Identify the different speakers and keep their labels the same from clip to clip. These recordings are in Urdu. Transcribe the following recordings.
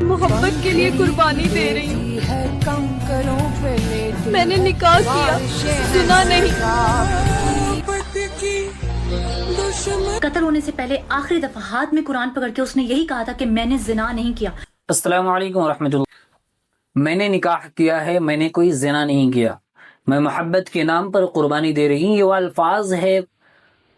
Speaker 1: محبت کے لیے قربانی دے رہی ہوں. میں نے نکاح کیا, سنا نہیں.
Speaker 2: قتل ہونے سے پہلے آخری دفعہ ہاتھ میں قرآن پکڑ کے اس نے یہی کہا تھا کہ میں نے زنا نہیں کیا.
Speaker 3: السلام علیکم ورحمۃ اللہ. میں نے نکاح کیا ہے, میں نے کوئی زنا نہیں کیا, میں محبت کے نام پر قربانی دے رہی ہوں. یہ وہ الفاظ ہے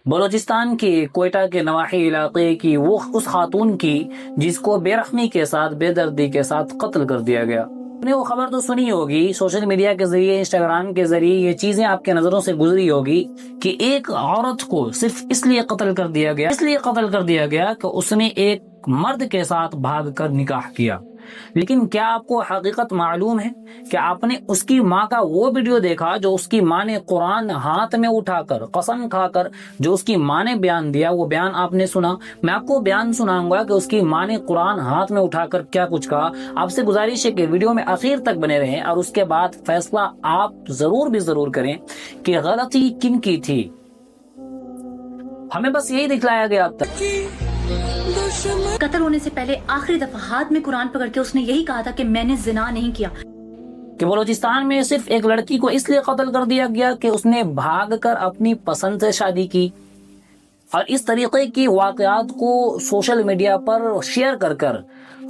Speaker 3: بلوچستان کے کوئٹہ کے نواحی علاقے کی وہ اس خاتون کی جس کو بے رحمی کے ساتھ, بے دردی کے ساتھ قتل کر دیا گیا. آپ نے وہ خبر تو سنی ہوگی, سوشل میڈیا کے ذریعے, انسٹاگرام کے ذریعے یہ چیزیں آپ کے نظروں سے گزری ہوگی کہ ایک عورت کو صرف اس لیے قتل کر دیا گیا کہ اس نے ایک مرد کے ساتھ بھاگ کر نکاح کیا. لیکن کیا آپ کو حقیقت معلوم ہے کہ آپ نے اس کی ماں کا وہ ویڈیو دیکھا جو اس کی ماں نے قرآن ہاتھ میں اٹھا کر, قسم کھا کر جو اس کی ماں نے بیان دیا, وہ بیان آپ نے سنا؟ میں آپ کو بیان سناؤں گا کہ اس کی ماں نے قرآن ہاتھ میں اٹھا کر کیا کچھ کہا. آپ سے گزارش ہے کہ ویڈیو میں آخر تک بنے رہیں اور اس کے بعد فیصلہ آپ ضرور کریں کہ غلطی کن کی تھی. ہمیں بس یہی دکھلایا گیا اب تک.
Speaker 2: قتل ہونے سے پہلے آخری دفعہ ہاتھ میں قرآن پکڑ کے اس نے یہی کہا تھا کہ میں نے زنا نہیں کیا.
Speaker 3: کہ بلوچستان میں صرف ایک لڑکی کو اس لیے قتل کر دیا گیا کہ اس نے بھاگ کر اپنی پسند سے شادی کی. اور اس طریقے کی واقعات کو سوشل میڈیا پر شیئر کر کر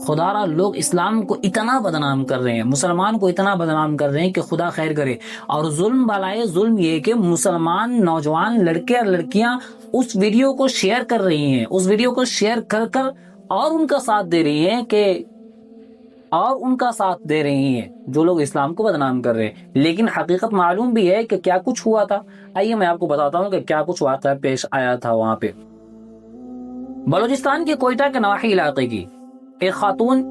Speaker 3: خدا لوگ اسلام کو اتنا بدنام کر رہے ہیں, مسلمان کو اتنا بدنام کر رہے ہیں کہ خدا خیر کرے. اور ظلم بالائے ظلم یہ کہ مسلمان نوجوان لڑکے اور لڑکیاں اس ویڈیو کو شیئر کر رہی ہیں, اس ویڈیو کو شیئر کر کر اور ان کا ساتھ دے رہی ہیں جو لوگ اسلام کو بدنام کر رہے ہیں. لیکن حقیقت معلوم بھی ہے کہ کیا کچھ ہوا تھا. آئیے میں آپ کو بتاتا ہوں کہ کیا کچھ واقعہ پیش آیا تھا. وہاں پہ بلوچستان کے کوئٹہ کے نواحی علاقے کی ایک خاتون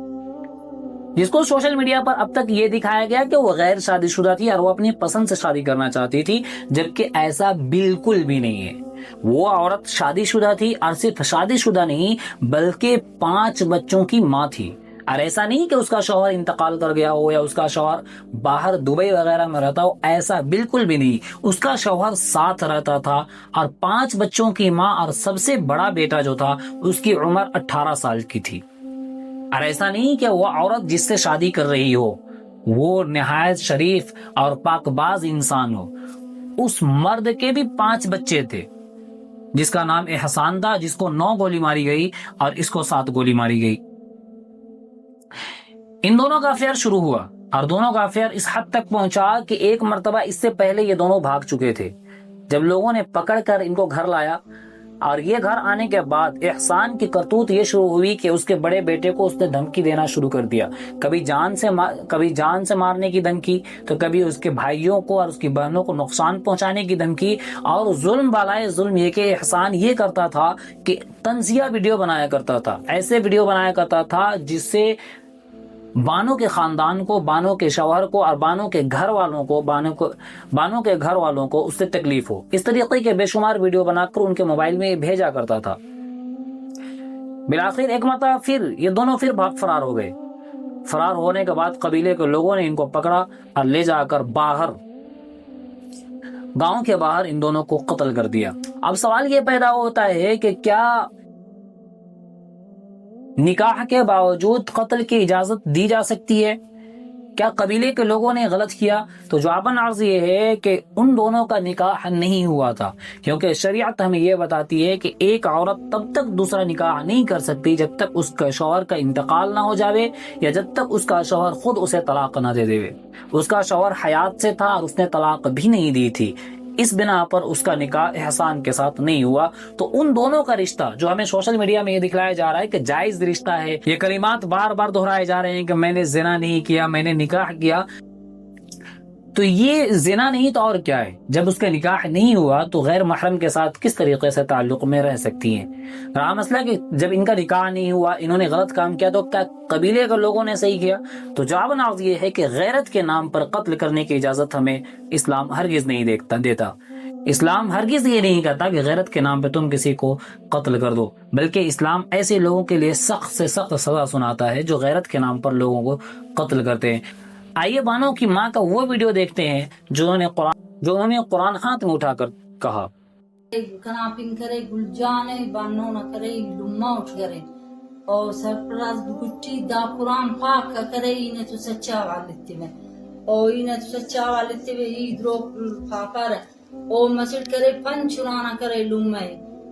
Speaker 3: جس کو سوشل میڈیا پر اب تک یہ دکھایا گیا کہ وہ غیر شادی شدہ تھی اور وہ اپنی پسند سے شادی کرنا چاہتی تھی, جبکہ ایسا بالکل بھی نہیں ہے. وہ عورت شادی شدہ تھی, اور صرف شادی شدہ نہیں بلکہ 5 بچوں کی ماں تھی. اور ایسا نہیں کہ اس کا شوہر انتقال کر گیا ہو یا اس کا شوہر باہر دبئی وغیرہ میں رہتا ہو, ایسا بالکل بھی نہیں. اس کا شوہر ساتھ رہتا تھا اور 5 بچوں کی ماں, اور سب سے بڑا بیٹا جو تھا اس کی عمر 18 سال کی تھی. اور ایسا نہیں کہ وہ عورت جس سے شادی کر رہی ہو وہ نہایت شریف اور پاک باز انسان ہو. اس مرد کے بھی 5 بچے تھے, جس کا نام احسان تھا, جس کو 9 گولی ماری گئی اور اس کو 7 گولی ماری گئی. ان دونوں کا افیئر شروع ہوا اور دونوں کا افیئر اس حد تک پہنچا کہ ایک مرتبہ اس سے پہلے یہ دونوں بھاگ چکے تھے. جب لوگوں نے پکڑ کر ان کو گھر لایا, اور یہ گھر آنے کے بعد احسان کی کرتوت یہ شروع ہوئی کہ اس کے بڑے بیٹے کو اس نے دھمکی دینا شروع کر دیا. کبھی جان سے مارنے کی دھمکی, تو کبھی اس کے بھائیوں کو اور اس کی بہنوں کو نقصان پہنچانے کی دھمکی. اور ظلم بالائے ظلم یہ کہ احسان یہ کرتا تھا کہ طنزیہ ویڈیو بنایا کرتا تھا, ایسے ویڈیو بنایا کرتا تھا جس سے بانو کے خاندان کو, بانو کے شوہر کو اور بانو کے گھر والوں کو اس سے تکلیف ہو. اس طریقے کے بے شمار ویڈیو بنا کر ان کے موبائل میں بھیجا کرتا تھا. بالآخر ایک مرتبہ پھر یہ دونوں بھاگ فرار ہو گئے. فرار ہونے کے بعد قبیلے کے لوگوں نے ان کو پکڑا اور لے جا کر گاؤں کے باہر ان دونوں کو قتل کر دیا. اب سوال یہ پیدا ہوتا ہے کہ کیا نکاح کے باوجود قتل کی اجازت دی جا سکتی ہے؟ کیا قبیلے کے لوگوں نے غلط کیا؟ تو جواباً عرض یہ ہے کہ ان دونوں کا نکاح نہیں ہوا تھا, کیونکہ شریعت ہمیں یہ بتاتی ہے کہ ایک عورت تب تک دوسرا نکاح نہیں کر سکتی جب تک اس کے شوہر کا انتقال نہ ہو جاوے, یا جب تک اس کا شوہر خود اسے طلاق نہ دے دے. اس کا شوہر حیات سے تھا اور اس نے طلاق بھی نہیں دی تھی, اس بنا پر اس کا نکاح احسان کے ساتھ نہیں ہوا. تو ان دونوں کا رشتہ جو ہمیں سوشل میڈیا میں یہ دکھلایا جا رہا ہے کہ جائز رشتہ ہے, یہ کلمات بار بار دہرائے جا رہے ہیں کہ میں نے زنا نہیں کیا, میں نے نکاح کیا, تو یہ زنا نہیں تو اور کیا ہے؟ جب اس کا نکاح نہیں ہوا تو غیر محرم کے ساتھ کس طریقے سے تعلق میں رہ سکتی ہیں؟ رہا مسئلہ کہ جب ان کا نکاح نہیں ہوا, انہوں نے غلط کام کیا, تو کیا قبیلے کے لوگوں نے صحیح کیا؟ تو جواب ناز یہ ہے کہ غیرت کے نام پر قتل کرنے کی اجازت ہمیں اسلام ہرگز نہیں دیتا. اسلام ہرگز یہ نہیں کہتا کہ غیرت کے نام پہ تم کسی کو قتل کر دو, بلکہ اسلام ایسے لوگوں کے لیے سخت سے سخت سزا سناتا ہے جو غیرت کے نام پر لوگوں کو قتل کرتے ہیں. آئیے بانو کی ماں کا وہ ویڈیو دیکھتے ہیں جو انہوں نے قرآن ہاتھ میں اٹھا کر کہا.
Speaker 4: کنا پن کرے گلجان بانو نہ کرے لما اٹھ کرے اور سرپراز بگٹی دا قرآن پاک کرے انہیں تو سچا والتی میں اور انہیں تو سچا والتی میں ہی درو پاپر او مسجد کرے پن چرانا کرے لومے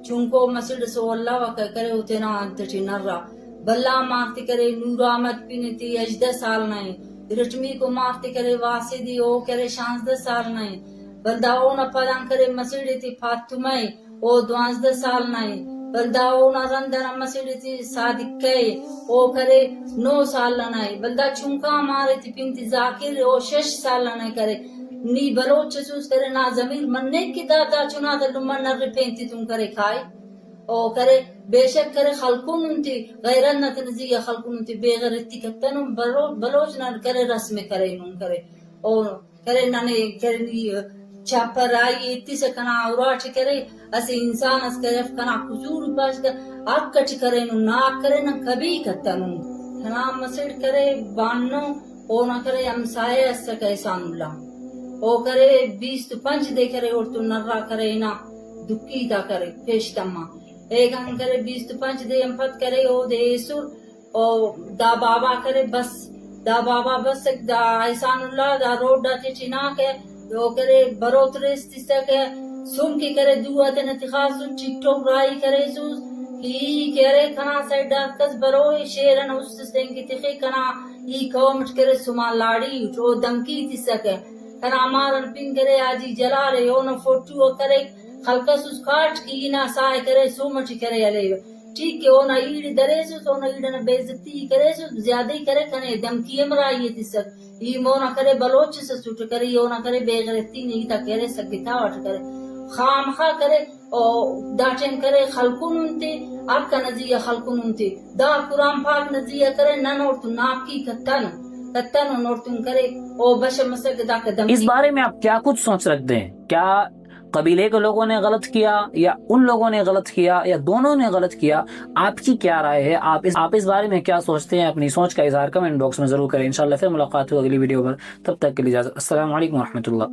Speaker 4: چونکو مسجد سو اللہ وکا کرے اتنا انتٹی نرہ بلا مارتی کرے نور آمد پینتی 18 سال نہیں رٹمی کو مارتی کرے واسدی او کرے 16 سال نہیں بلدا او نہ پدان کرے مسجد تی فاطمہ او 12 سال نہیں بلدا او نہ رندر مسجد تی صادق کئے او کرے 9 سال نہیں بلدا چونکا مارے تی پینتی ذاکر او 6 سال نہیں کرے نی بلوچ سوس کرے نا ضمیر مننے کی دادا چنا دا لمن نر پینتی تم کرے کھائے او کرے بے شک کرے خلقون انتی غیرن نتنزی خلقون انتی بے غیرتی کتنم بلوچ نر کرے رسم کرے نون کرے او کرے ننے کرنی چاپر آئی اتی سے کنا اوراٹ کرے اسے انسان اس کرے کنا قصور باش کر آگ کٹ کرے نون ناک کرے نا کبھی کتنم کنا مسجد کرے باننو او نہ کرے امسائے اس سے کیسان اللہ او کرے 25 دے کرے اور تو نرہ کرے نا دکی تا کرے پیشتما ایک ہم کرے 25 دے امپت کرے او دے سر او دا بابا کرے بس دا بابا بس دا احسان اللہ دا روڈ دا تی چنا کے او کرے بروت ریستی سکے سن کی کرے دوات نتخاص ٹک ٹوک رائی کرے سوز کی کرے کنا سیڈا کس بروئی شیرن اس دیں کی تخی کنا ای کومٹ کرے سما لاڑی چو دمکی تی سکے کنا مارن پن کرے آجی جلا رہے اونو فوٹو کرے خلقس اس کاٹ کی نا سائے کرے سومچ کرے علی ٹھیک ہے اونا ایڈ درے سو اونا ایڈ بیزتی کرے سو زیادہ ہی کرے کنے دمکی امرائی تی سک ای مونا کرے بلوچ سے سوٹ کرے اونا کرے بےغیرتی نہیں تا کرے سکتا وٹ کرے خام خواہ کرے او داٹن کرے خلقون انتے آپ کا نزیہ خلقون انتے دا قرآن پاک نزیہ کرے ننورتو ناکی کتن نورتن کرے او بشر مسک دا کا دمکی.
Speaker 3: اس بارے میں آپ کیا کچھ سوچ رکھتے ہیں؟ کیا قبیلے کے لوگوں نے غلط کیا یا ان لوگوں نے غلط کیا یا دونوں نے غلط کیا؟ آپ کی کیا رائے ہے؟ آپ اس بارے میں کیا سوچتے ہیں؟ اپنی سوچ کا اظہار کمنٹ باکس میں ضرور کریں. انشاءاللہ پھر ملاقات ہو اگلی ویڈیو پر. تب تک کے لیے اجازت. السلام علیکم ورحمۃ اللہ.